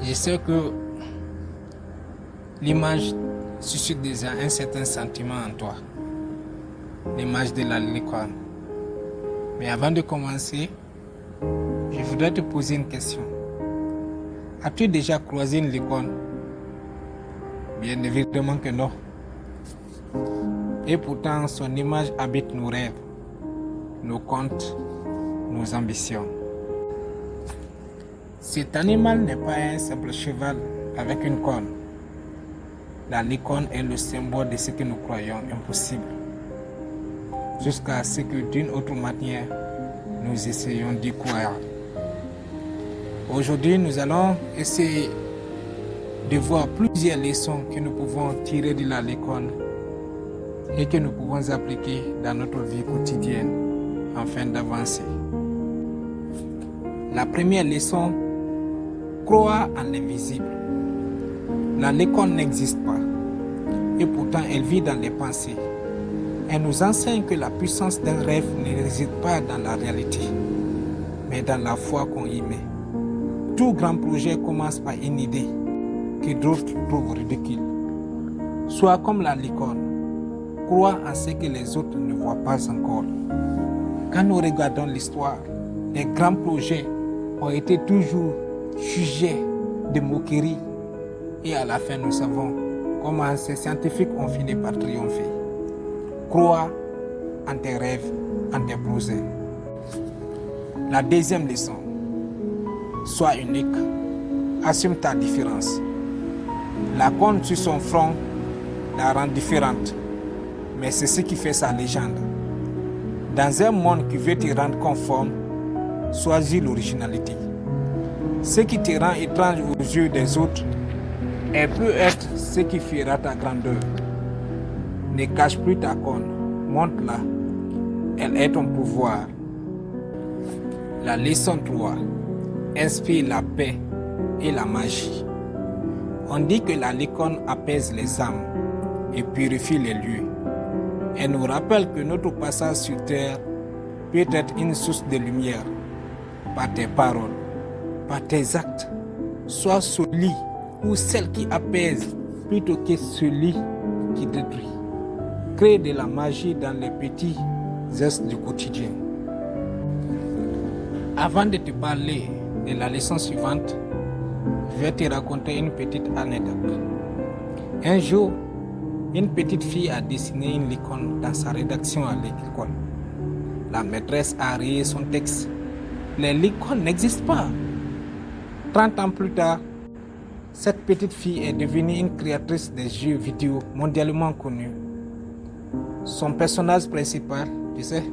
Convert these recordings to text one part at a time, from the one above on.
Je sais que l'image suscite déjà un certain sentiment en toi, l'image de la licorne. Mais avant de commencer, je voudrais te poser une question. As-tu déjà croisé une licorne? Bien évidemment que non. Et pourtant, son image habite nos rêves, nos contes, nos ambitions. Cet animal n'est pas un simple cheval avec une corne. La licorne est le symbole de ce que nous croyons impossible, jusqu'à ce que d'une autre manière, nous essayons d'y croire. Aujourd'hui, nous allons essayer de voir plusieurs leçons que nous pouvons tirer de la licorne et que nous pouvons appliquer dans notre vie quotidienne afin d'avancer. La première leçon, croire en l'invisible. La licorne n'existe pas et pourtant elle vit dans les pensées. Elle nous enseigne que la puissance d'un rêve ne réside pas dans la réalité, mais dans la foi qu'on y met. Tout grand projet commence par une idée que d'autres trouvent ridicule. Sois comme la licorne, crois en ce que les autres ne voient pas encore. Quand nous regardons l'histoire, les grands projets ont été toujours sujets de moquerie. Et à la fin, nous savons comment ces scientifiques ont fini par triompher. Crois en tes rêves, en tes projets. La deuxième leçon, sois unique, assume ta différence. La corne sur son front la rend différente, mais c'est ce qui fait sa légende. Dans un monde qui veut te rendre conforme, choisis l'originalité. Ce qui te rend étrange aux yeux des autres, elle peut être ce qui fera ta grandeur. Ne cache plus ta corne, montre-la. Elle est ton pouvoir. La leçon 3. Inspire la paix et la magie. On dit que la licorne apaise les âmes et purifie les lieux. Elle nous rappelle que notre passage sur terre peut être une source de lumière par tes paroles, par tes actes. Sois celui ou celle qui apaise plutôt que celui qui détruit. Crée de la magie dans les petits gestes du quotidien. Avant de te parler de la leçon suivante, je vais te raconter une petite anecdote. Un jour, une petite fille a dessiné une licorne dans sa rédaction à l'école. La maîtresse a rayé son texte. Les licornes n'existent pas. 30 ans plus tard, cette petite fille est devenue une créatrice de jeux vidéo mondialement connue. Son personnage principal, tu sais,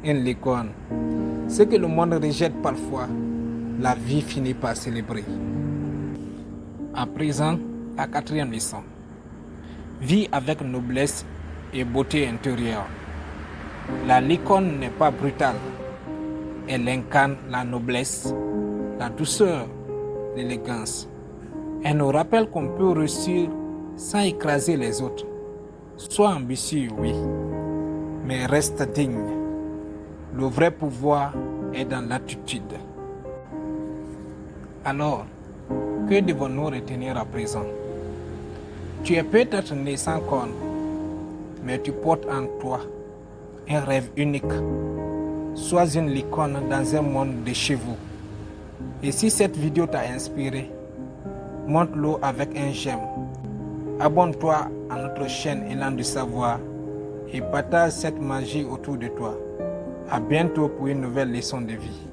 une licorne. Ce que le monde rejette parfois, la vie finit par célébrer. À présent, la quatrième leçon. Vis avec noblesse et beauté intérieure. La licorne n'est pas brutale. Elle incarne la noblesse, la douceur, l'élégance. Elle nous rappelle qu'on peut réussir sans écraser les autres. Sois ambitieux, oui, mais reste digne. Le vrai pouvoir est dans l'attitude. Alors, que devons-nous retenir à présent? Tu es peut-être né sans corne, mais tu portes en toi un rêve unique. Sois une licorne dans un monde de chevaux. Et si cette vidéo t'a inspiré, montre-le avec un j'aime. Abonne-toi à notre chaîne Élan du Savoir et partage cette magie autour de toi. À bientôt pour une nouvelle leçon de vie.